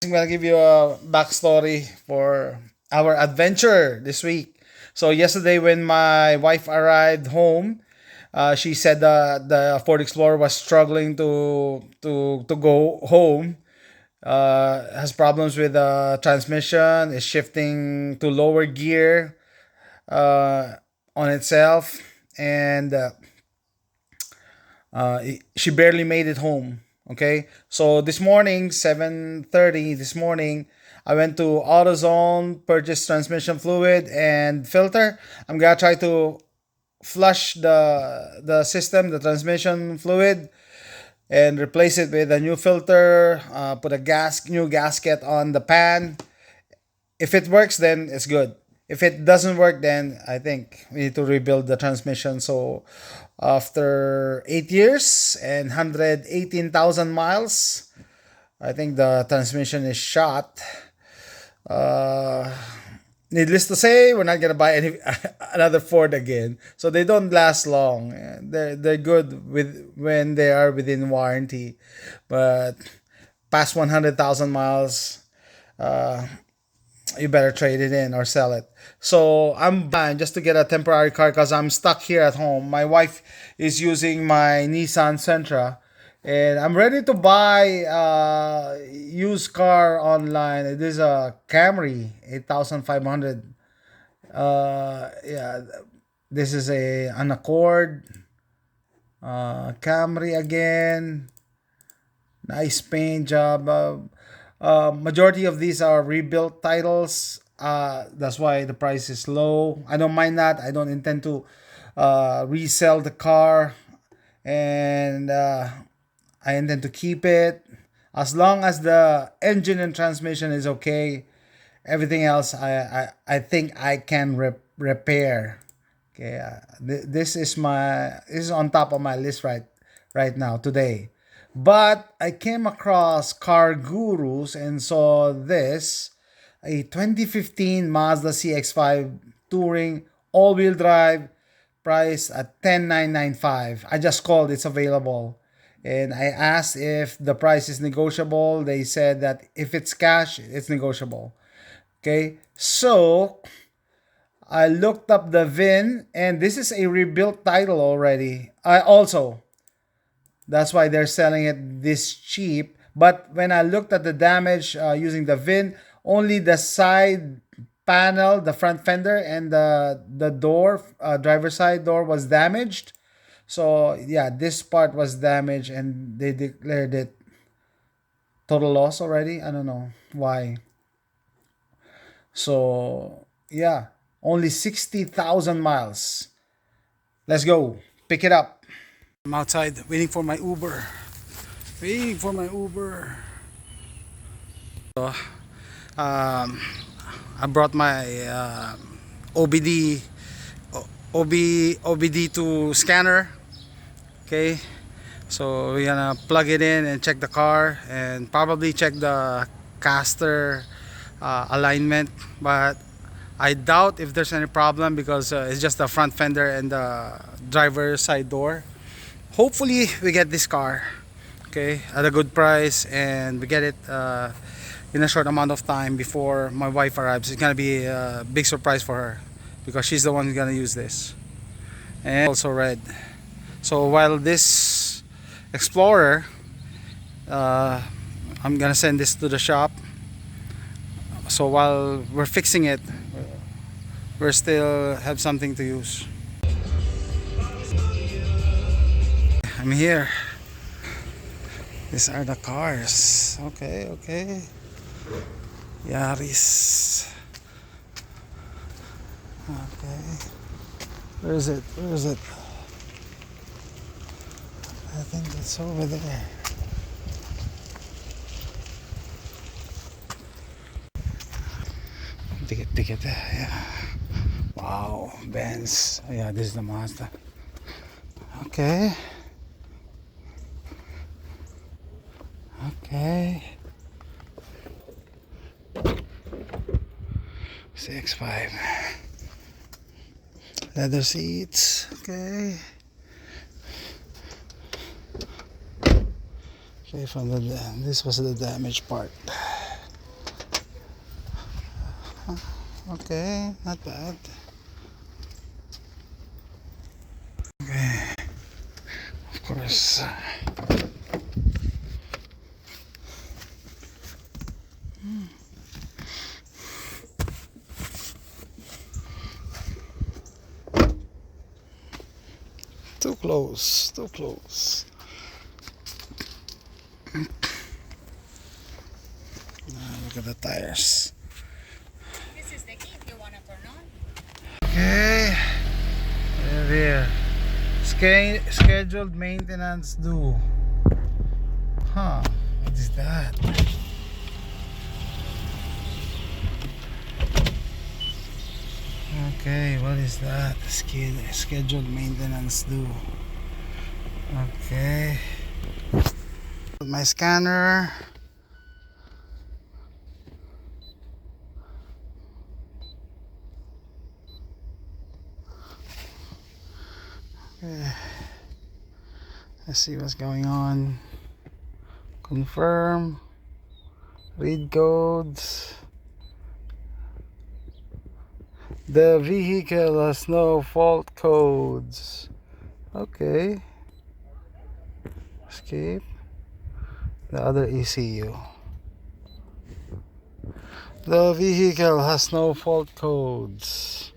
I'm gonna give you a backstory for our adventure this week. So yesterday, when my wife arrived home, she said the Ford Explorer was struggling to go home. Has problems with the transmission. Is shifting to lower gear on itself, and she barely made it home. Okay, so this morning, 7:30 this morning, I went to AutoZone, purchased transmission fluid and filter. I'm gonna try to flush the system, the transmission fluid, and replace it with a new filter. Put a new gasket on the pan. If it works, then it's good. If it doesn't work, then I think we need to rebuild the transmission. So after 8 years and 118,000 miles, I think the transmission is shot. Uh, Needless to say, we're not gonna buy any another Ford again. So they don't last long. They're good with when they are within warranty, but past 100,000 miles, uh, you better trade it in or sell it. So I'm buying just to get a temporary car because I'm stuck here at home. My wife is using my Nissan Sentra, and I'm ready to buy a used car online. It is a Camry 8500. Yeah, this is an Accord, Camry again. Nice paint job. Majority of these are rebuilt titles. That's why the price is low. I don't mind that. I don't intend to resell the car, and I intend to keep it as long as the engine and transmission is okay. Everything else, I think I can repair. Okay, this is on top of my list right now today. But I came across Car Gurus and saw this, a 2015 Mazda CX-5 Touring all-wheel drive, price at 10,995. I just called, it's available. And I asked if the price is negotiable. They said that if it's cash, it's negotiable. Okay, so I looked up the VIN, and this is a rebuilt title already. I also, that's why they're selling it this cheap. But when I looked at the damage using the VIN, only the side panel, the front fender, and the door, driver side door was damaged. So yeah, this part was damaged, and they declared it total loss already. I don't know why. So yeah, only 60,000 miles. Let's go. Pick it up. I'm outside waiting for my Uber. Waiting for my Uber. So, um, I brought my OBD OBD2 scanner. Okay, so we're gonna plug it in and check the car and probably check the caster alignment. But I doubt if there's any problem because it's just the front fender and the driver side door. Hopefully we get this car, okay, at a good price, and we get it in a short amount of time before my wife arrives. It's gonna be a big surprise for her because she's the one who's gonna use this. And also red. So while this Explorer, uh, I'm gonna send this to the shop. So while we're fixing it, we still have something to use. I'm here. These are the cars. Okay, okay. Yaris. Okay. Where is it? Where is it? I think it's over there. Ticket. Yeah. Wow. Benz. Yeah, this is the Mazda. Okay. Okay. CX-5. Leather seats. Okay. Okay, from this was the damaged part. Okay, not bad. Okay, of course. Too close, too close. Look at the tires. This is the key if you want to turn on. Okay, there. Scheduled maintenance due. Huh, what is that? Okay, what is that? Scheduled maintenance due. Okay. My scanner. Okay. Let's see what's going on. Confirm. Read codes. The vehicle has no fault codes. Okay. Escape. The other ECU. The vehicle has no fault codes.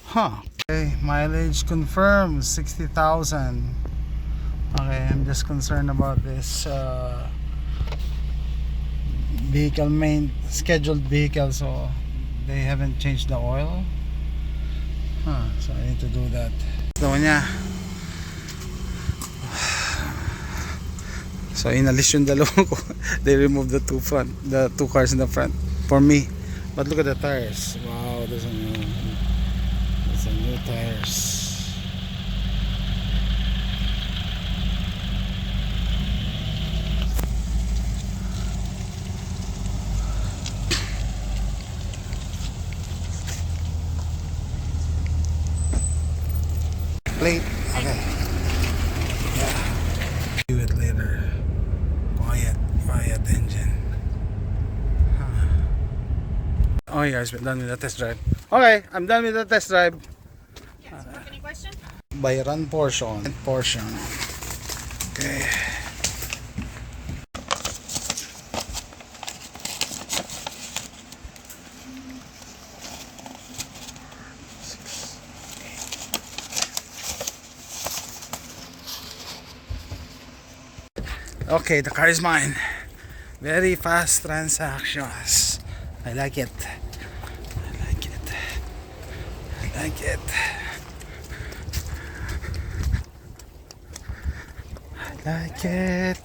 Huh. Okay, mileage confirmed 60,000. Okay, I'm just concerned about this vehicle scheduled vehicle, so they haven't changed the oil. Huh, so I need to do that. Ito niya. So inalis yung dalawang ko. They removed the two cars in the front for me. But look at the tires. Wow, there's a new tires. Plate. Okay. Yeah. Do it later. Quiet engine. Huh. Oh, you guys, we're done with the test drive. Okay, I'm done with the test drive. Yes. Any question? By run portion. Okay. Okay, the car is mine. Very fast transactions. I like it. I like it. I like it. I like it.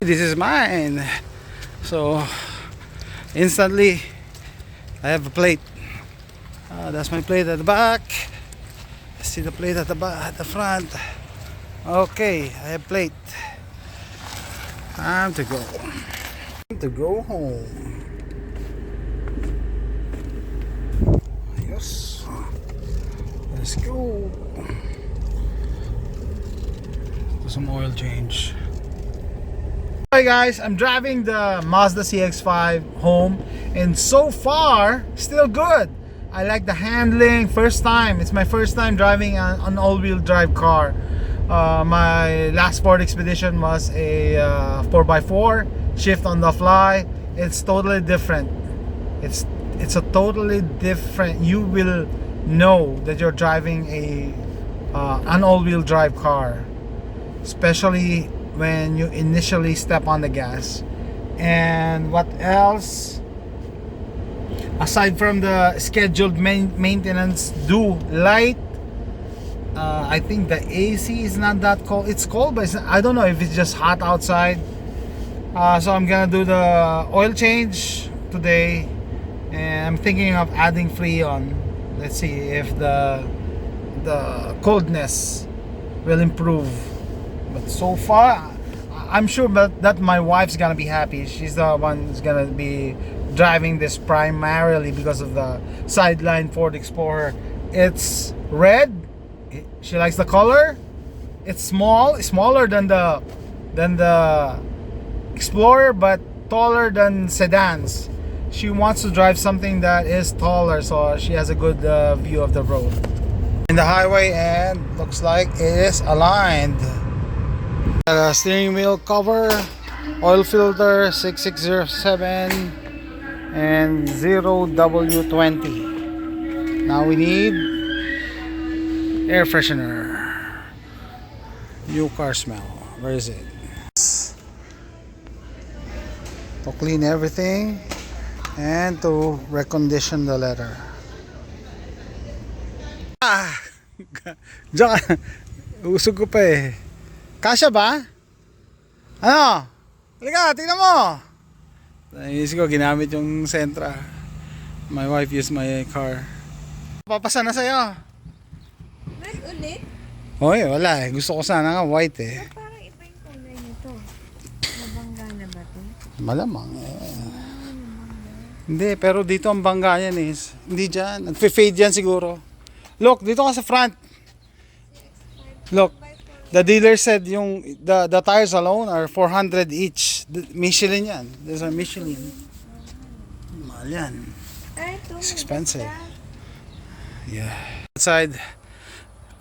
This is mine. So instantly I have a plate. That's my plate at the back. See the plate at the back, at the front. Okay, I have plate. Time to go. Time to go home. Yes. Let's go. Do some oil change. Hi guys, I'm driving the Mazda CX-5 home, and so far still good. I like the handling. It's my first time driving an all-wheel drive car. My last Ford Expedition was a 4x4 shift on the fly. It's totally different. It's a totally different. You will know that you're driving an all-wheel drive car, especially when you initially step on the gas. And what else? Aside from the scheduled maintenance due light, I think the AC is not that cold. It's cold, but I don't know if it's just hot outside. So I'm gonna do the oil change today, and I'm thinking of adding Freon. Let's see if the coldness will improve. But so far, I'm sure that my wife's gonna be happy. She's the one who's gonna be driving this primarily because of the sideline Ford Explorer. It's red. She likes the color. It's smaller than the Explorer, but taller than sedans. She wants to drive something that is taller, so she has a good view of the road in the highway, and looks like it is aligned. Steering wheel cover, oil filter 6607 and 0W20. Now we need air freshener. New car smell. Where is it? To clean everything and to recondition the leather. Diyan ka. Usog ko pa eh. Kasya ba? Ano? Halika, tingnan mo. Naisip ko, ginamit yung Sentra. My wife used my car. Papasa na sa'yo. Red ulit? Hoy, wala eh. Gusto ko sana nga white eh. Parang iba yung kulay nito. Mabangga na ba ito? Malamang eh. Hindi, pero dito ang bangga yan eh. Hindi dyan. Nagfe-fade yan siguro. Look, dito ka sa front. Look, the dealer said the tires alone are 400 each. Michelin yan. These are Michelin. Mahal yan. Ay, ito. It's expensive. Yeah. Outside,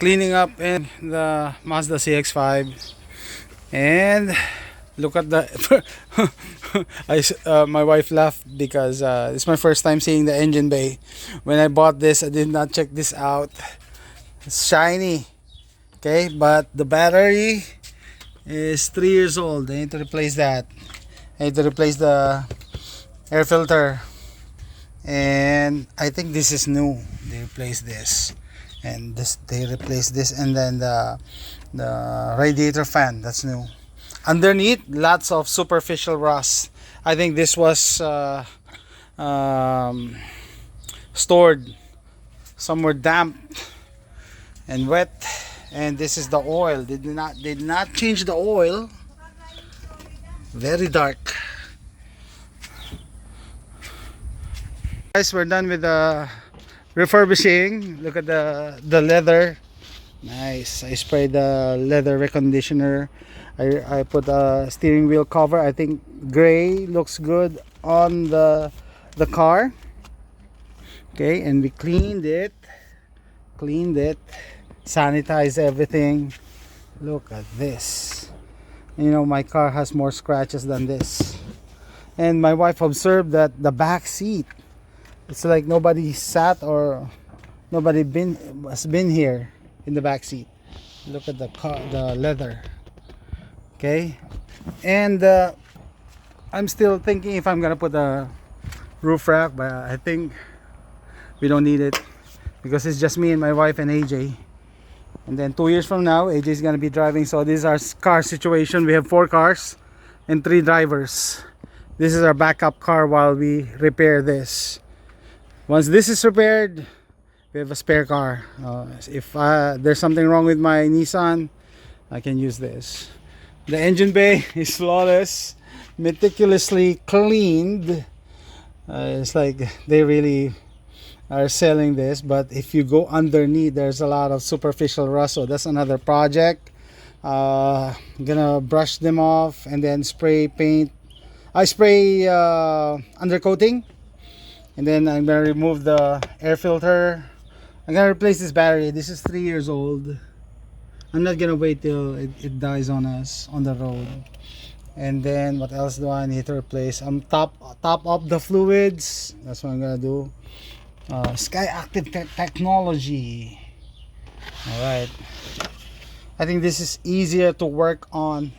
cleaning up in the Mazda CX-5. And look at the my wife laughed because it's my first time seeing the engine bay. When I bought this, I did not check this out. It's shiny. Okay, but the battery is 3 years old. I need to replace that. I need to replace the air filter. And I think this is new. They replaced this. And this, they replaced this, and then the radiator fan, that's new. Underneath, lots of superficial rust. I think this was stored somewhere damp and wet. And this is the oil. They did not change the oil. Very dark. Guys, we're done with the refurbishing. Look at the leather. Nice. I sprayed the leather reconditioner. I put a steering wheel cover. I think gray looks good on the car. Okay, and we cleaned it. Sanitize everything. Look at this. You know, my car has more scratches than this. And my wife observed that the back seat, it's like nobody sat or nobody has been here in the back seat. Look at the leather. Okay, and I'm still thinking if I'm gonna put a roof rack, but I think we don't need it because it's just me and my wife and AJ. And then 2 years from now, AJ is gonna be driving. So this is our car situation. We have 4 cars and 3 drivers. This is our backup car while we repair this. Once this is repaired, we have a spare car. If there's something wrong with my Nissan, I can use this. The engine bay is flawless, meticulously cleaned. It's like they really are selling this, but if you go underneath, there's a lot of superficial rust. So that's another project. I'm gonna brush them off and then spray paint. I spray undercoating, and then I'm gonna remove the air filter. I'm gonna replace this battery. This is 3 years old. I'm not gonna wait till it dies on us on the road. And then what else do I need to replace? I'm top up the fluids. That's what I'm gonna do. Sky Active technology. Alright, I think this is easier to work on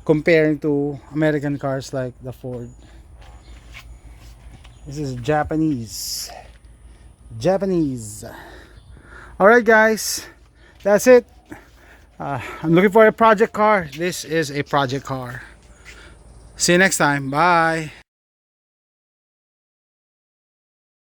comparing to American cars like the Ford. This is Japanese. Alright guys, that's it. I'm looking for a project car. This is a project car. See you next time. Bye.